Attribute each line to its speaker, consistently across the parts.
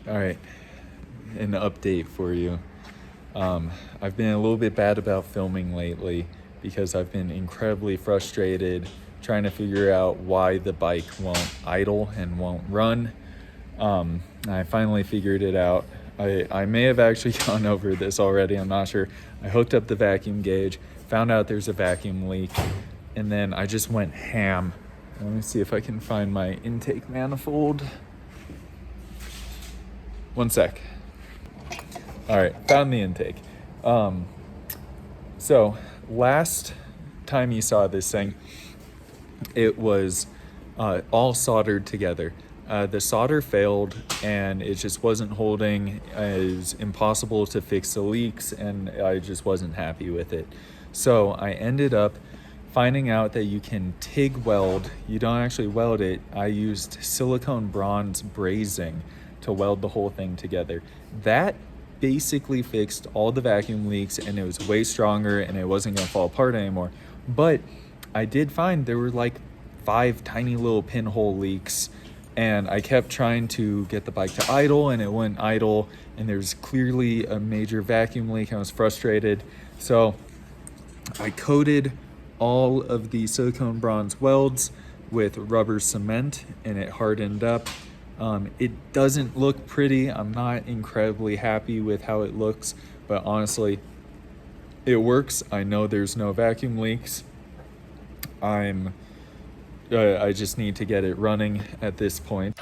Speaker 1: All right, an update for you. I've been a little bit bad about filming lately because I've been incredibly frustrated trying to figure out why the bike won't idle and won't run. I finally figured it out. I may have actually gone over this already, I'm not sure. I hooked up the vacuum gauge, found out there's a vacuum leak, and then I just went ham. Let me see if I can find my intake manifold. One sec. All right, found the intake. So last time you saw this thing, it was all soldered together. The solder failed and it just wasn't holding. It was impossible to fix the leaks and I just wasn't happy with it. So I ended up finding out that you can TIG weld. You don't actually weld it. I used silicone bronze brazing to weld the whole thing together. That basically fixed all the vacuum leaks and it was way stronger and it wasn't gonna fall apart anymore. But I did find there were like 5 tiny little pinhole leaks and I kept trying to get the bike to idle and it wouldn't idle, and there's clearly a major vacuum leak. I was frustrated. So I coated all of the silicone bronze welds with rubber cement and it hardened up. It doesn't look pretty. I'm not incredibly happy with how it looks, but honestly, it works. I know there's no vacuum leaks. I just need to get it running at this point.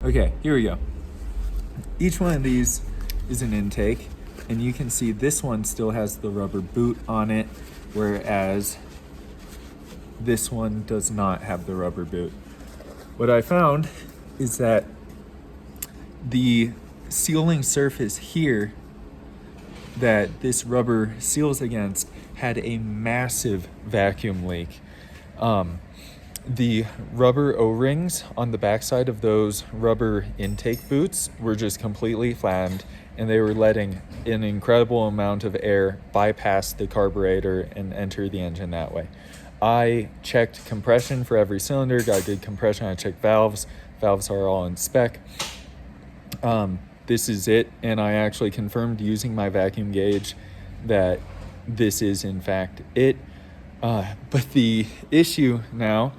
Speaker 1: Okay, here we go. Each one of these is an intake, and you can see this one still has the rubber boot on it, whereas this one does not have the rubber boot. What I found is that the sealing surface here that this rubber seals against had a massive vacuum leak. The rubber O-rings on the backside of those rubber intake boots were just completely flattened, and they were letting an incredible amount of air bypass the carburetor and enter the engine that way. I checked compression for every cylinder, got good compression. I checked valves. Valves are all in spec. This is it, and I actually confirmed using my vacuum gauge that this is in fact it. But the issue now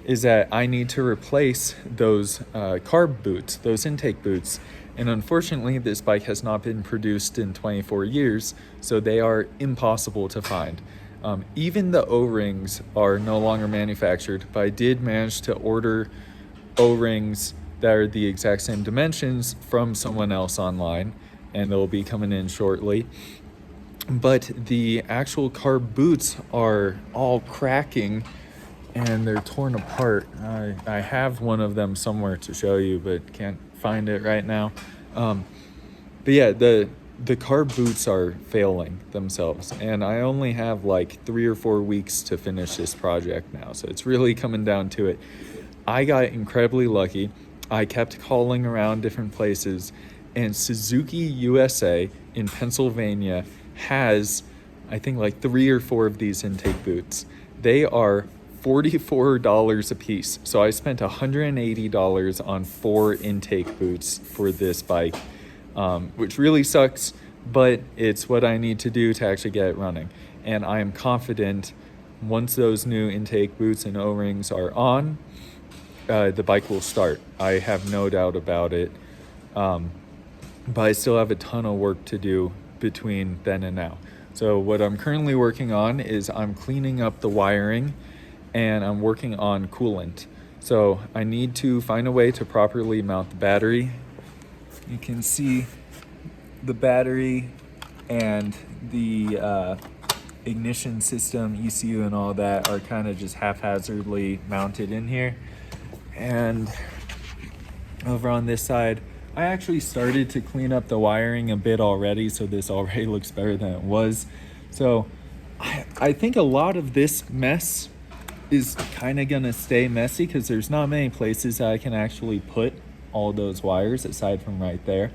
Speaker 1: is that I need to replace those carb boots, those intake boots. And unfortunately, this bike has not been produced in 24 years, so they are impossible to find. Even the O-rings are no longer manufactured, but I did manage to order O-rings that are the exact same dimensions from someone else online, and they'll be coming in shortly. But the actual carb boots are all cracking and they're torn apart. I have one of them somewhere to show you, but can't find it right now. But yeah, the carb boots are failing themselves, and I only have like 3 or 4 weeks to finish this project now, so it's really coming down to it. I got incredibly lucky. I kept calling around different places, and Suzuki USA in Pennsylvania has, I think, like 3 or 4 of these intake boots. They are $44 a piece. So I spent $180 on 4 intake boots for this bike, which really sucks, but it's what I need to do to actually get it running. And I am confident once those new intake boots and O-rings are on, the bike will start. I have no doubt about it. But I still have a ton of work to do between then and now. So what I'm currently working on is I'm cleaning up the wiring and I'm working on coolant. So I need to find a way to properly mount the battery. You can see the battery and the ignition system, ECU and all that are kind of just haphazardly mounted in here. And over on this side, I actually started to clean up the wiring a bit already, so this already looks better than it was. So I think a lot of this mess is kind of gonna stay messy because there's not many places that I can actually put all those wires aside from right there.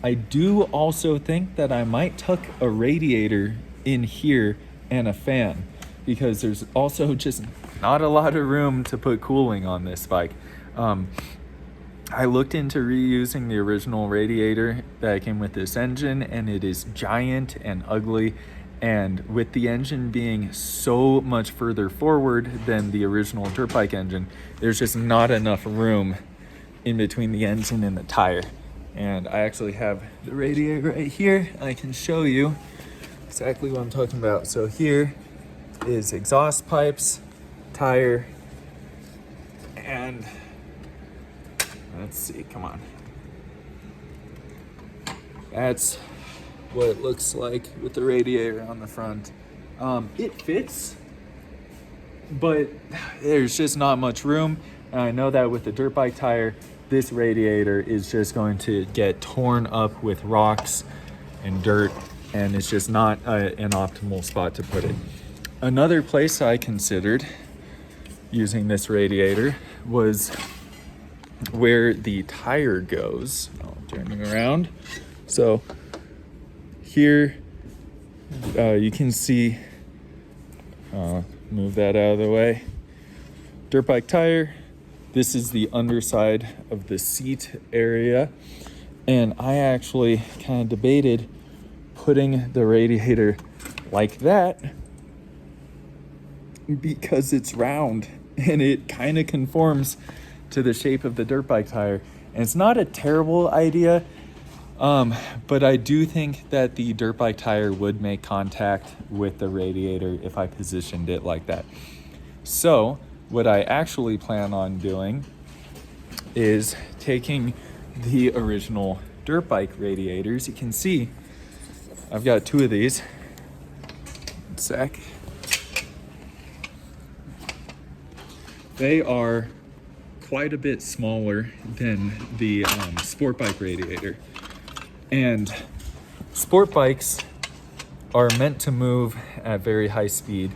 Speaker 1: I do also think that I might tuck a radiator in here and a fan, because there's also just not a lot of room to put cooling on this bike. I looked into reusing the original radiator that came with this engine, and it is giant and ugly. And with the engine being so much further forward than the original dirt bike engine, there's just not enough room in between the engine and the tire. And I actually have the radiator right here. I can show you exactly what I'm talking about. So here is exhaust pipes, tire, and let's see, come on. That's what it looks like with the radiator on the front. It fits, but there's just not much room. And I know that with the dirt bike tire, this radiator is just going to get torn up with rocks and dirt, and it's just not an optimal spot to put it. Another place I considered using this radiator was where the tire goes. I'll turn it around. So here you can see, move that out of the way, dirt bike tire. This is the underside of the seat area. And I actually kind of debated putting the radiator like that because it's round and it kind of conforms to the shape of the dirt bike tire. And it's not a terrible idea, but I do think that the dirt bike tire would make contact with the radiator if I positioned it like that. So what I actually plan on doing is taking the original dirt bike radiators. You can see I've got two of these. One sec. They are quite a bit smaller than the sport bike radiator. And sport bikes are meant to move at very high speed.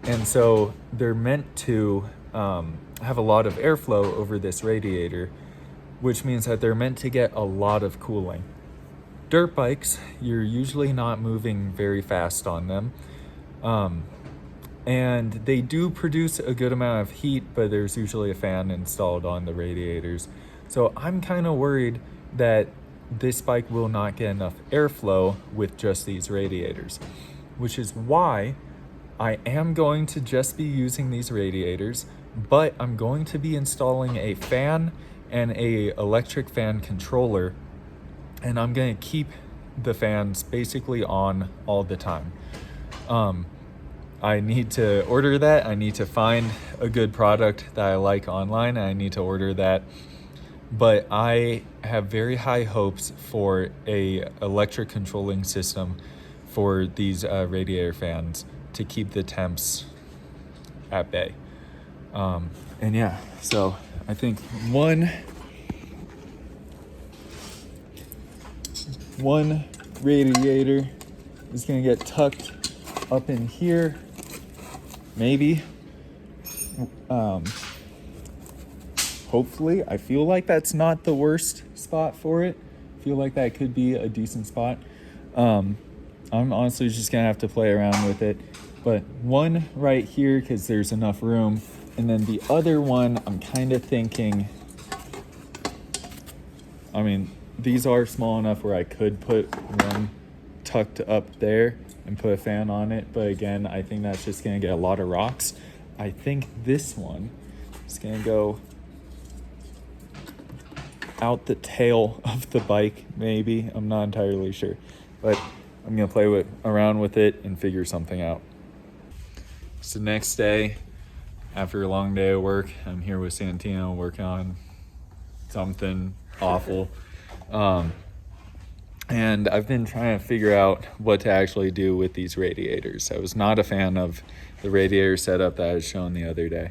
Speaker 1: And so they're meant to have a lot of airflow over this radiator, which means that they're meant to get a lot of cooling. Dirt bikes, you're usually not moving very fast on them. And they do produce a good amount of heat, but there's usually a fan installed on the radiators. So I'm kind of worried that this bike will not get enough airflow with just these radiators, which is why I am going to just be using these radiators, but I'm going to be installing a fan and a electric fan controller, and I'm going to keep the fans basically on all the time. I need to order that. I need to find a good product that I like online, and I need to order that. But I have very high hopes for a electric controlling system for these radiator fans to keep the temps at bay. And yeah, so I think one radiator is gonna get tucked up in here, maybe. Hopefully. I feel like that's not the worst spot for it. I feel like that could be a decent spot. I'm honestly just gonna have to play around with it. But one right here, because there's enough room. And then the other one, I'm kind of thinking, I mean, these are small enough where I could put one tucked up there and put a fan on it. But again, I think that's just gonna get a lot of rocks. I think this one is gonna go out the tail of the bike, maybe. I'm not entirely sure. But I'm gonna play around with it and figure something out. It's the next day after a long day of work. I'm here with Santino working on something awful. And I've been trying to figure out what to actually do with these radiators. I was not a fan of the radiator setup that I was shown the other day.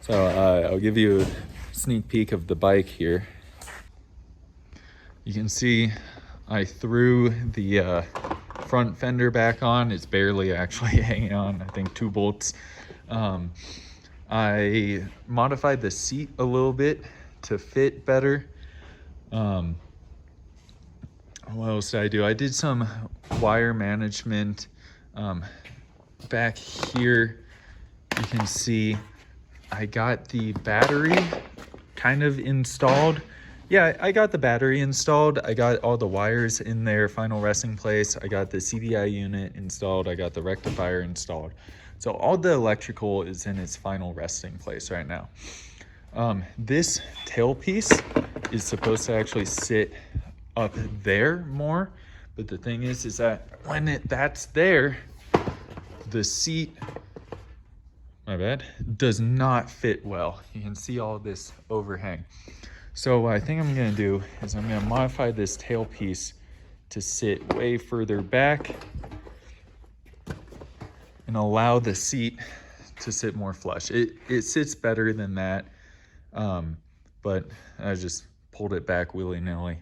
Speaker 1: So I'll give you a sneak peek of the bike here. You can see I threw the front fender back on. It's barely actually hanging on, I think 2 bolts. I modified the seat a little bit to fit better. What else did I do? I did some wire management. Back here, you can see I got the battery kind of installed. Yeah, I got the battery installed. I got all the wires in their final resting place. I got the CDI unit installed. I got the rectifier installed. So all the electrical is in its final resting place right now. This tailpiece is supposed to actually sit up there more. But the thing is that when that's there, the seat, my bad, does not fit well. You can see all this overhang. So what I think I'm gonna do is I'm gonna modify this tailpiece to sit way further back and allow the seat to sit more flush. It sits better than that, but I just pulled it back willy-nilly.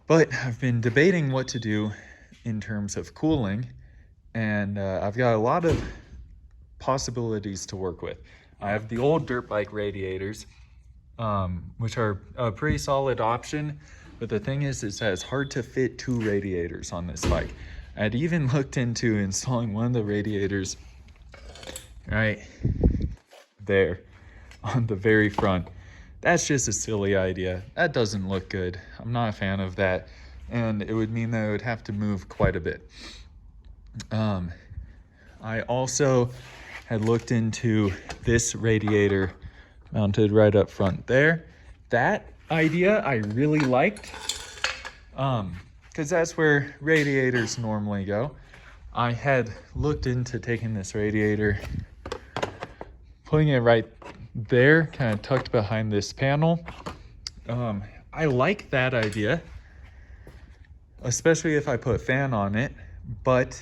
Speaker 1: But I've been debating what to do in terms of cooling, and I've got a lot of possibilities to work with. I have the old dirt bike radiators, which are a pretty solid option, but the thing is that it's hard to fit 2 radiators on this bike. I'd even looked into installing one of the radiators right there on the very front. That's just a silly idea. That doesn't look good. I'm not a fan of that, and it would mean that I would have to move quite a bit. I also had looked into this radiator mounted right up front there. That idea I really liked, because that's where radiators normally go. I had looked into taking this radiator, putting it right there, kind of tucked behind this panel. I like that idea, especially if I put a fan on it, but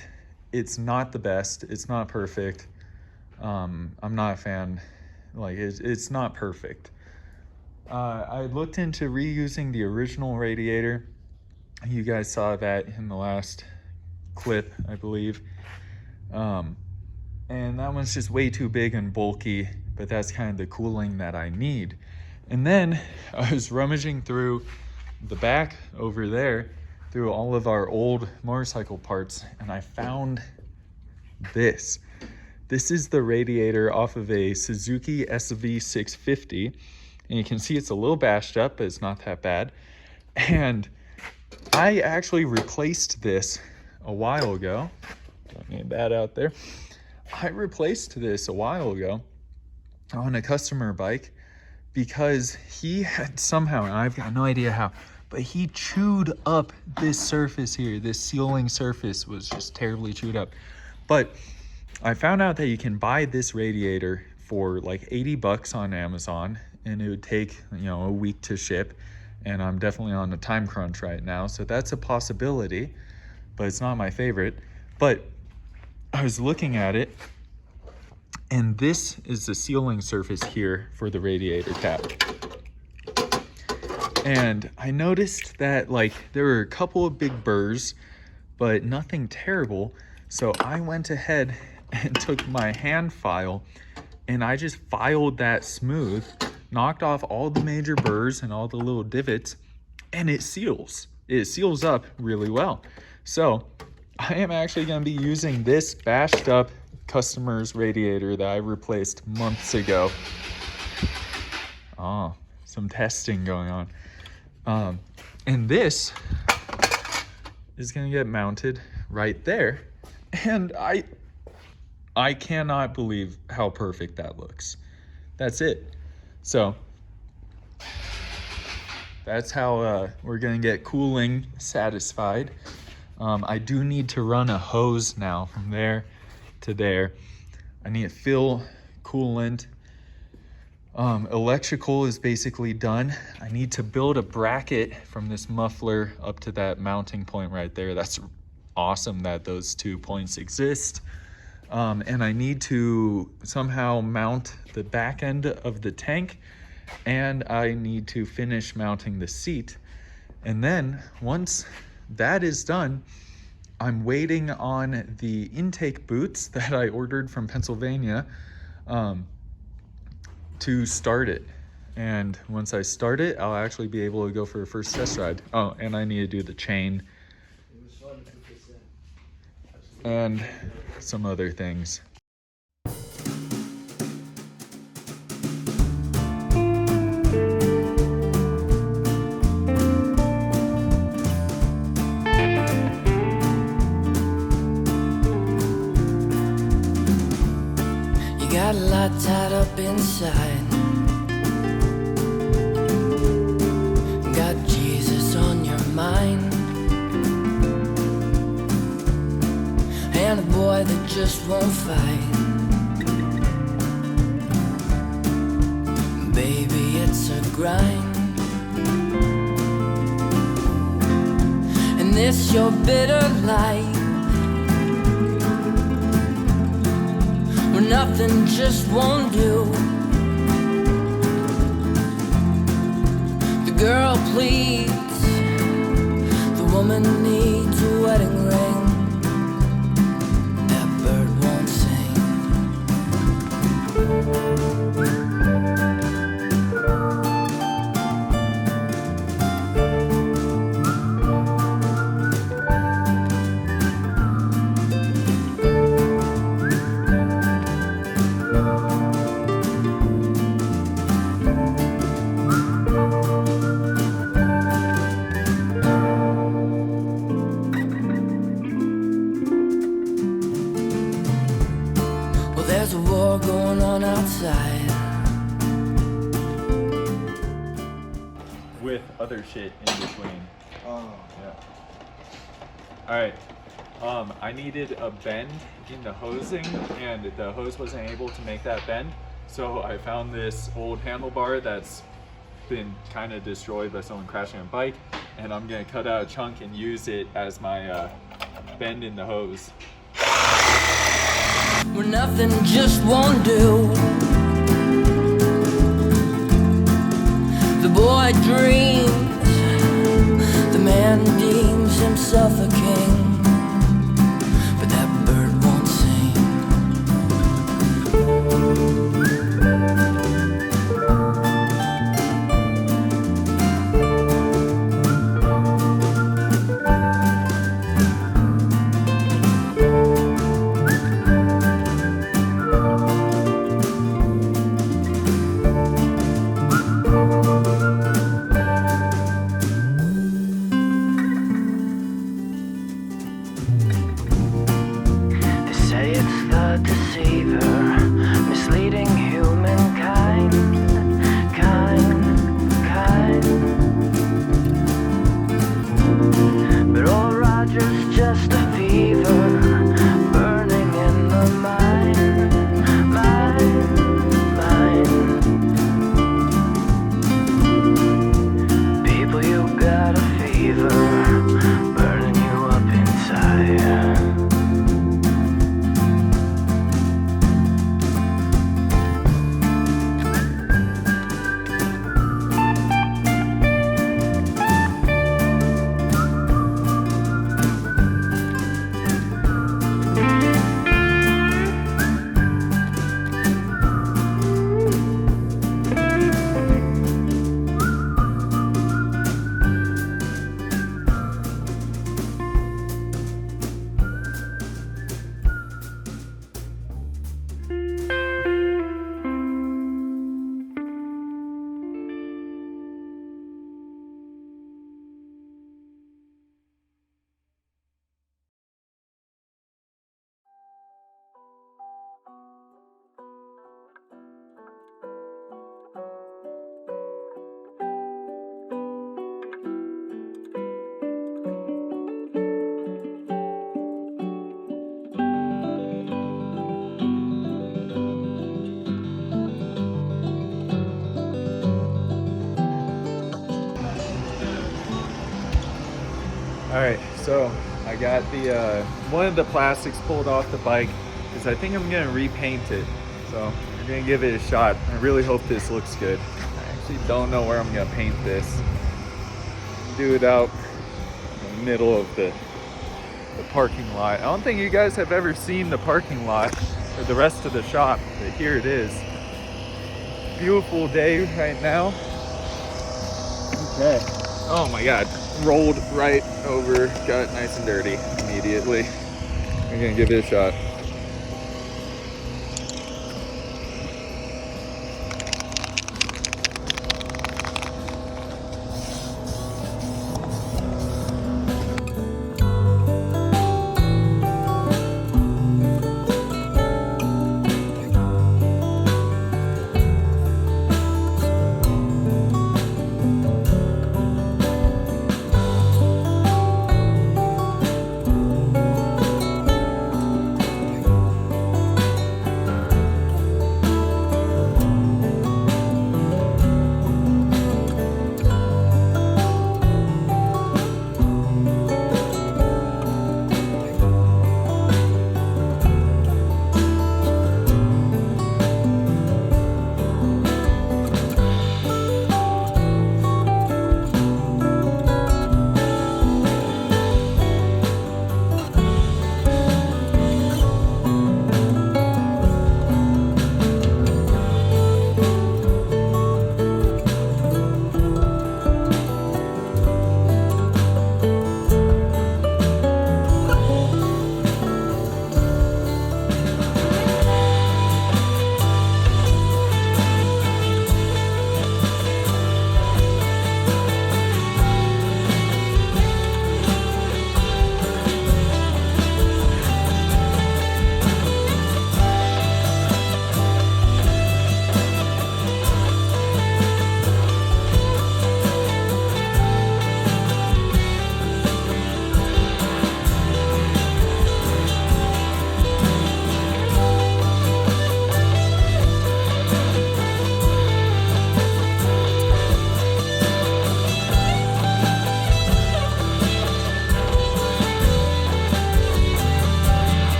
Speaker 1: it's not the best. It's not perfect. I'm not a fan. Like, it's not perfect. I looked into reusing the original radiator. You guys saw that in the last clip, I believe. And that one's just way too big and bulky, but that's kind of the cooling that I need. And then I was rummaging through the back over there, through all of our old motorcycle parts, and I found this. This is the radiator off of a Suzuki SV650, and you can see it's a little bashed up, but it's not that bad. And I actually replaced this a while ago. Don't need that out there. I replaced this a while ago on a customer bike because he had somehow, and I've got no idea how, but he chewed up this surface here. This sealing surface was just terribly chewed up. But I found out that you can buy this radiator for like 80 bucks on Amazon, and it would take, a week to ship. And I'm definitely on a time crunch right now, so that's a possibility, but it's not my favorite. But I was looking at it, and this is the sealing surface here for the radiator cap. And I noticed that there were a couple of big burrs, but nothing terrible. So I went ahead and took my hand file and I just filed that smooth, knocked off all the major burrs and all the little divots, and it seals. It seals up really well. So I am actually going to be using this bashed up customer's radiator that I replaced months ago. Oh, some testing going on. And this is going to get mounted right there. And I cannot believe how perfect that looks. That's it. So that's how we're going to get cooling satisfied. I do need to run a hose now from there to there. I need to fill coolant. Electrical is basically done. I need to build a bracket from this muffler up to that mounting point right there. That's awesome that those 2 points exist. And I need to somehow mount the back end of the tank, and I need to finish mounting the seat. And then once that is done, I'm waiting on the intake boots that I ordered from Pennsylvania to start it. And once I start it, I'll actually be able to go for a first test ride. Oh, and I need to do the chain and some other things.
Speaker 2: You got a lot tied up inside. Got Jesus on your mind. And a boy that just won't fight. Baby, it's a grind. And this your bitter life, where nothing just won't do. The girl pleads, the woman needs a wedding ring. That bird won't sing. There's a war going on outside.
Speaker 1: With other shit in between.
Speaker 3: Oh.
Speaker 1: Yeah. Alright. I needed a bend in the hosing, and the hose wasn't able to make that bend. So I found this old handlebar that's been kind of destroyed by someone crashing a bike, and I'm gonna cut out a chunk and use it as my bend in the hose.
Speaker 2: Where nothing just won't do. The boy dreams, the man deems himself a king, but that bird won't sing.
Speaker 1: Alright, so I got the one of the plastics pulled off the bike because I think I'm gonna repaint it. So we're gonna give it a shot. I really hope this looks good. I actually don't know where I'm gonna paint this. do it out in the middle of the parking lot. I don't think you guys have ever seen the parking lot or the rest of the shop, but here it is. Beautiful day right now. Okay. Oh my God, rolled right over, got nice and dirty immediately. I'm gonna give it a shot.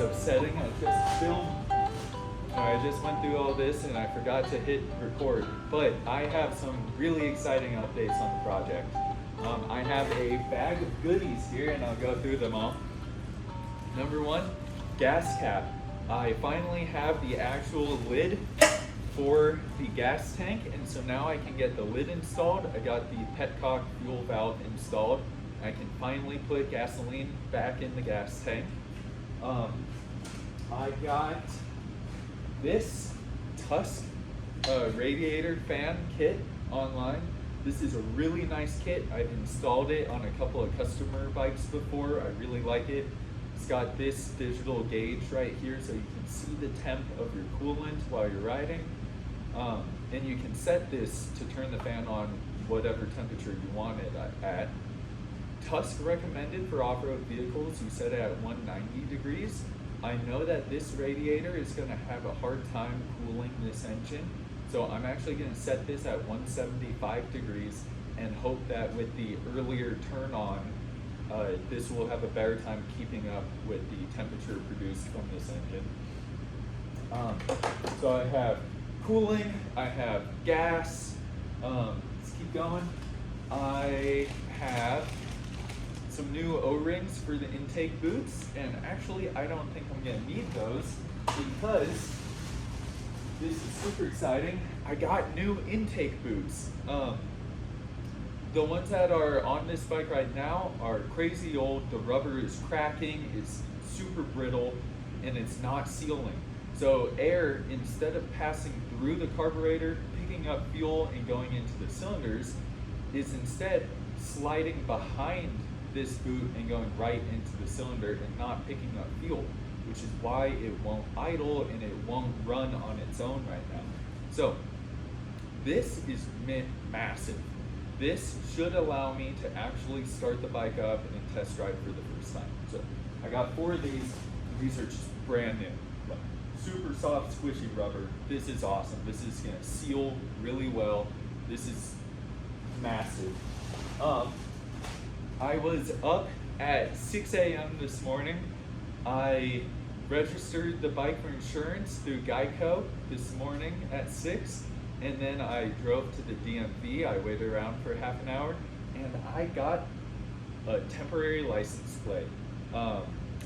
Speaker 1: Upsetting. I just filmed. I just went through all this and I forgot to hit record. But I have some really exciting updates on the project. I have a bag of goodies here and I'll go through them all. Number one, gas cap. I finally have the actual lid for the gas tank, and so now I can get the lid installed. I got the petcock fuel valve installed. I can finally put gasoline back in the gas tank. I got this Tusk radiator fan kit online. This is a really nice kit. I've installed it on a couple of customer bikes before. I really like it. It's got this digital gauge right here so you can see the temp of your coolant while you're riding. And you can set this to turn the fan on whatever temperature you want it at. Tusk recommended for off-road vehicles, you set it at 190 degrees. I know that this radiator is going to have a hard time cooling this engine, so I'm actually going to set this at 175 degrees and hope that with the earlier turn on, this will have a better time keeping up with the temperature produced from this engine. So I have cooling, I have gas, let's keep going. I have some new O-rings for the intake boots, and actually I don't think I'm gonna need those because this is super exciting. I got new intake boots. The ones that are on this bike right now are crazy old. The rubber is cracking, it's super brittle, and it's not sealing. So air, instead of passing through the carburetor, picking up fuel and going into the cylinders, is instead sliding behind this boot and going right into the cylinder and not picking up fuel, which is why it won't idle and it won't run on its own right now. So this is massive. This should allow me to actually start the bike up and test drive for the first time. So I got 4 of these. These are just brand new. super soft, squishy rubber. This is awesome. This is gonna seal really well. This is massive. I was up at 6 a.m. this morning. I registered the bike for insurance through Geico this morning at 6, and then I drove to the DMV. I waited around for half an hour, and I got a temporary license plate.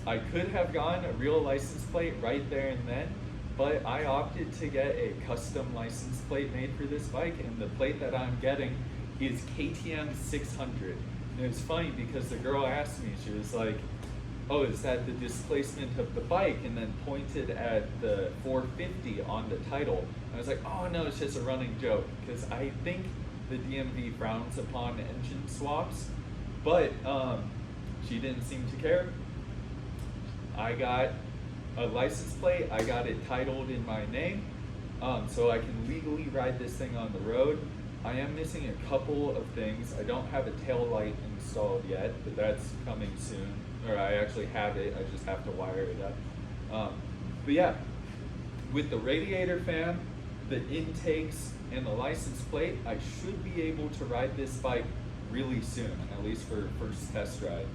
Speaker 1: I could have gotten a real license plate right there and then, but I opted to get a custom license plate made for this bike, and the plate that I'm getting is KTM 600. And it was funny because the girl asked me, she was like, oh, is that the displacement of the bike? And then pointed at the 450 on the title. I was like, oh no, it's just a running joke, because I think the DMV frowns upon engine swaps, but she didn't seem to care. I got a license plate, I got it titled in my name, so I can legally ride this thing on the road. I am missing a couple of things. I don't have a tail light installed yet, but that's coming soon. Or I actually have it, I just have to wire it up. But yeah, with the radiator fan, the intakes, and the license plate, I should be able to ride this bike really soon, at least for first test ride.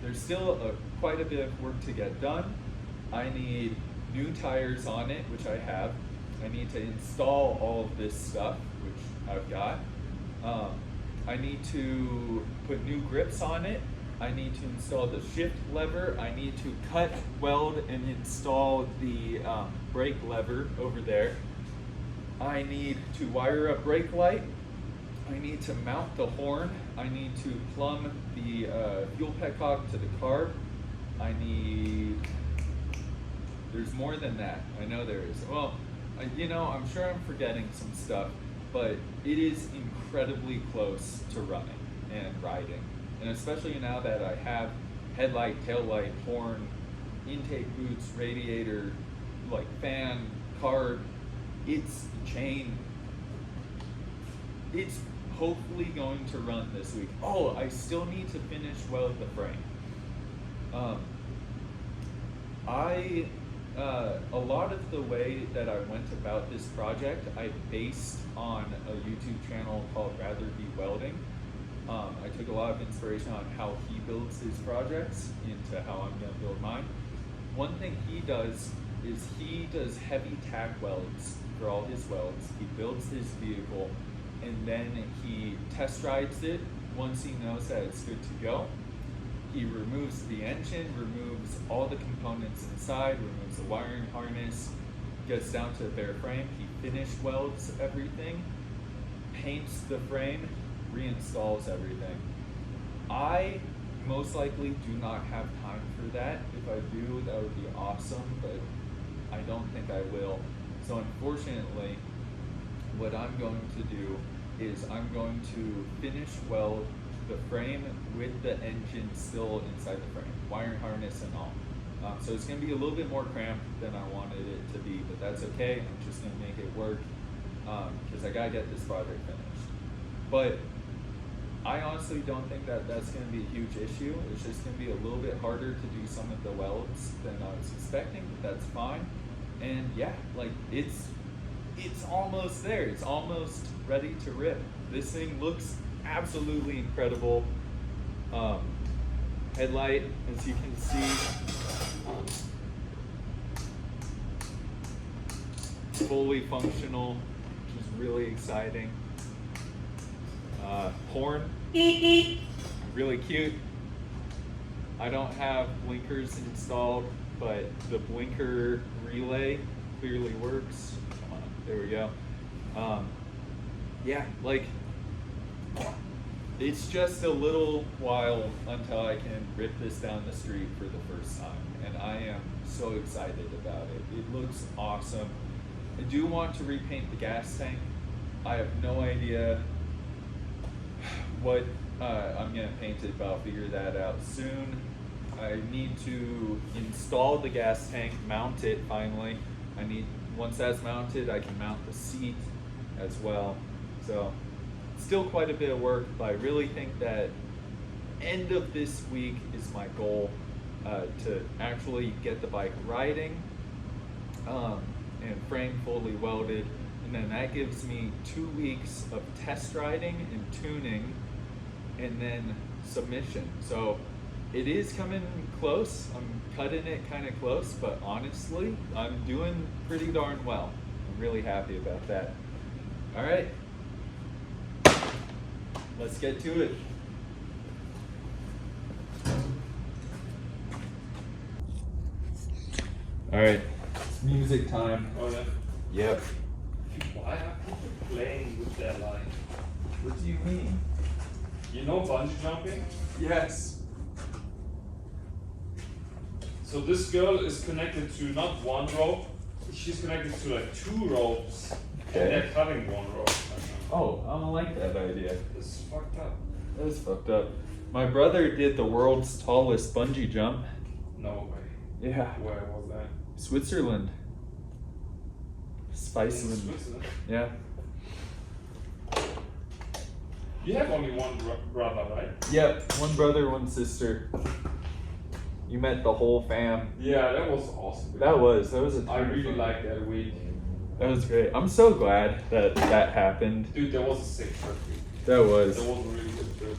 Speaker 1: There's still quite a bit of work to get done. I need new tires on it, which I have. I need to install all of this stuff, which I've got. I need to put new grips on it. I need to install the shift lever. I need to cut, weld, and install the brake lever over there. I need to wire up brake light. I need to mount the horn. I need to plumb the fuel petcock to the carb. There's more than that. I know there is. Well, I'm sure I'm forgetting some stuff, but it is incredibly close to running and riding. And especially now that I have headlight, tail light, horn, intake boots, radiator, like fan, carb, its chain, it's hopefully going to run this week. Oh, I still need to finish weld the frame. A lot of the way that I went about this project, I based on a YouTube channel called Rather Be Welding. I took a lot of inspiration on how he builds his projects into how I'm going to build mine. One thing he does is he does heavy tack welds for all his welds. He builds his vehicle, and then he test rides it once he knows that it's good to go. He removes the engine, removes all the components inside, removes the wiring harness, gets down to the bare frame. He finish welds everything, paints the frame, reinstalls everything. I most likely do not have time for that. If I do, that would be awesome, but I don't think I will. So unfortunately, what I'm going to do is I'm going to finish weld the frame with the engine still inside the frame, wiring harness and all. So it's going to be a little bit more cramped than I wanted it to be, but that's okay. I'm just going to make it work because I got to get this project finished. But I honestly don't think that that's going to be a huge issue. It's just going to be a little bit harder to do some of the welds than I was expecting, but that's fine. And yeah, like it's almost there. It's almost ready to rip. This thing looks absolutely incredible. Headlight, as you can see, fully functional, which is really exciting. Horn, really cute. I don't have blinkers installed, but the blinker relay clearly works. Come on, there we go. Yeah, like, it's just a little while until I can rip this down the street for the first time, and I am so excited about it. It looks awesome. I do want to repaint the gas tank. I have no idea what I'm gonna paint it, but I'll figure that out soon. I need to install the gas tank, mount it finally. Once that's mounted, I can mount the seat as well. So still quite a bit of work, but I really think that end of this week is my goal, to actually get the bike riding and frame fully welded. And then that gives me 2 weeks of test riding and tuning and then submission. So it is coming close. I'm cutting it kind of close, but honestly, I'm doing pretty darn well. I'm really happy about that. All right, let's get to it. All right, it's music time.
Speaker 3: Oh yeah.
Speaker 1: Yep.
Speaker 3: Why are people playing with their life?
Speaker 1: What do you mean?
Speaker 3: You know bungee jumping?
Speaker 1: Yes.
Speaker 3: So this girl is connected to not one rope, she's connected to like 2 ropes.
Speaker 1: Okay.
Speaker 3: And they're cutting one rope.
Speaker 1: Oh, I don't like that idea.
Speaker 3: It's fucked up.
Speaker 1: That is fucked up. My brother did the world's tallest bungee jump.
Speaker 3: No way.
Speaker 1: Yeah.
Speaker 3: Where was that?
Speaker 1: Switzerland.
Speaker 3: In
Speaker 1: Spiceland.
Speaker 3: Switzerland.
Speaker 1: Yeah.
Speaker 3: You have only one brother, right?
Speaker 1: Yep. One brother, one sister. You met the whole fam.
Speaker 3: Yeah, that was awesome.
Speaker 1: That was a ton
Speaker 3: I
Speaker 1: of
Speaker 3: really
Speaker 1: fun.
Speaker 3: liked that week.
Speaker 1: That was great. I'm so glad that that happened.
Speaker 3: Dude, that was a sick trip.
Speaker 1: That was.
Speaker 3: That was a really good trip.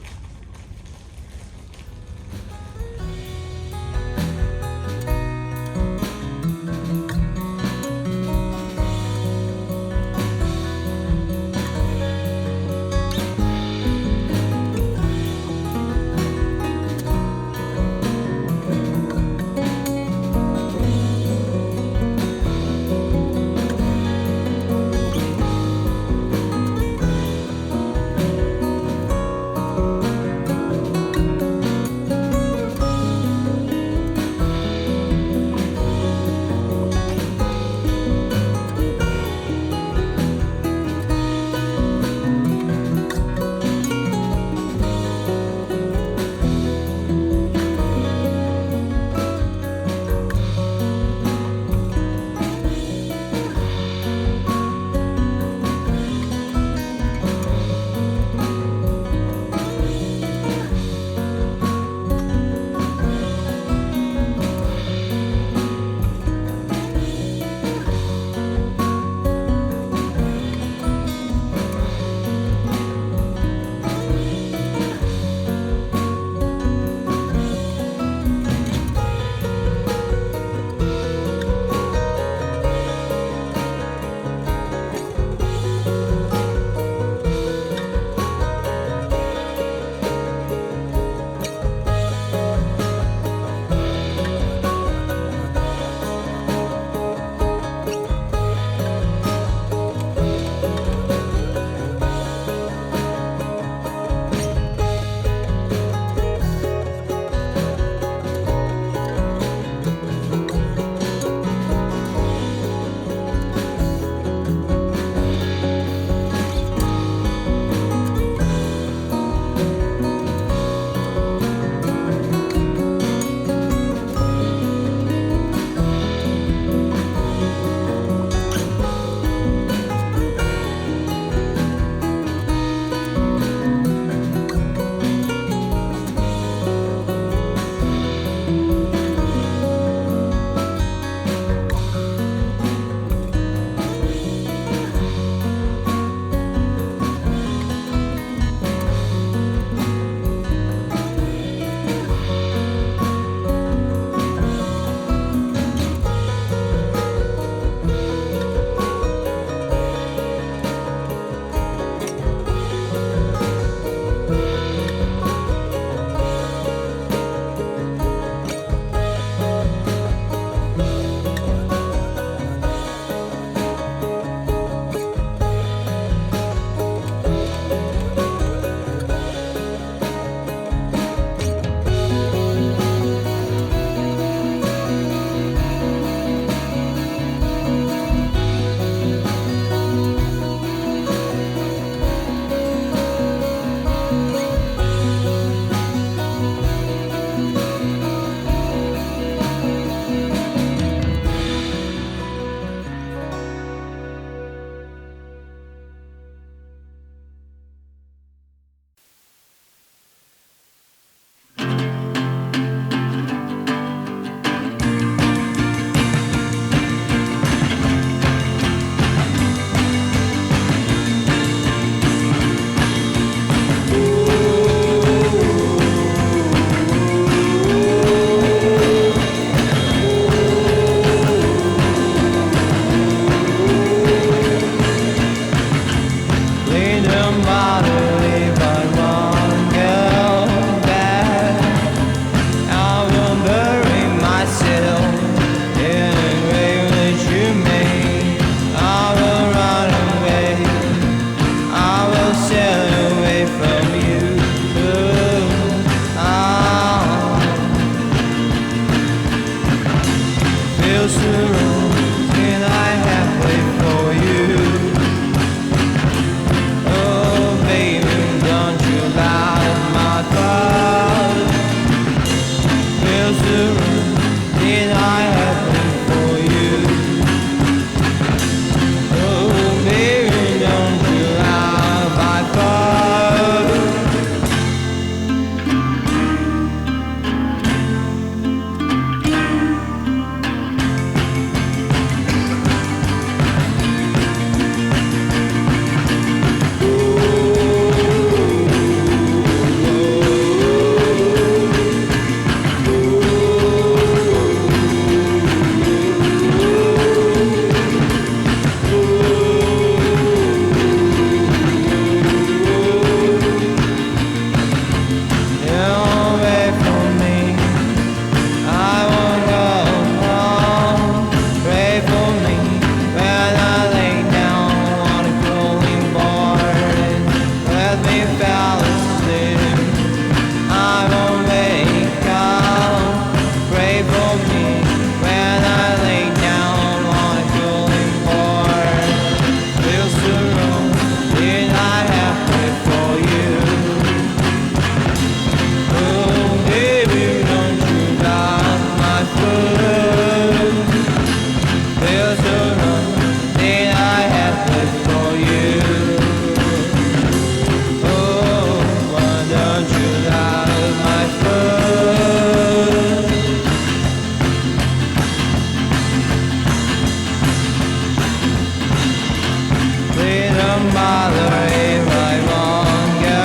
Speaker 4: don't bother if I won't go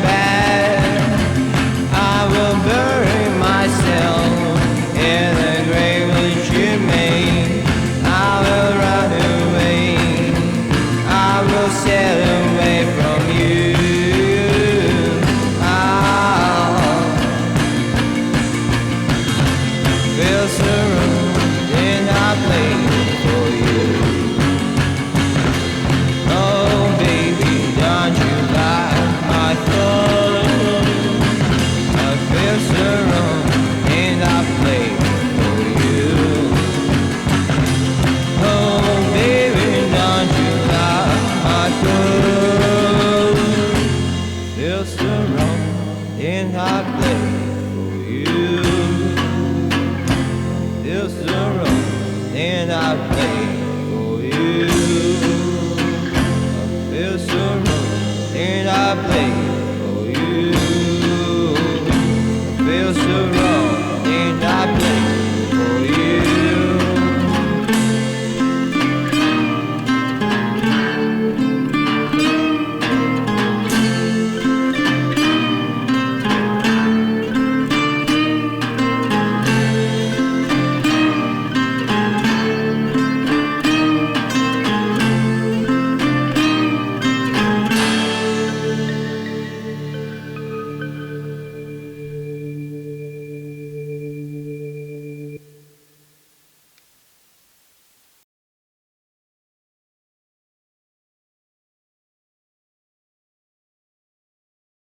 Speaker 4: back. I will bury myself in the grave which you made. I will run away. I will sail away from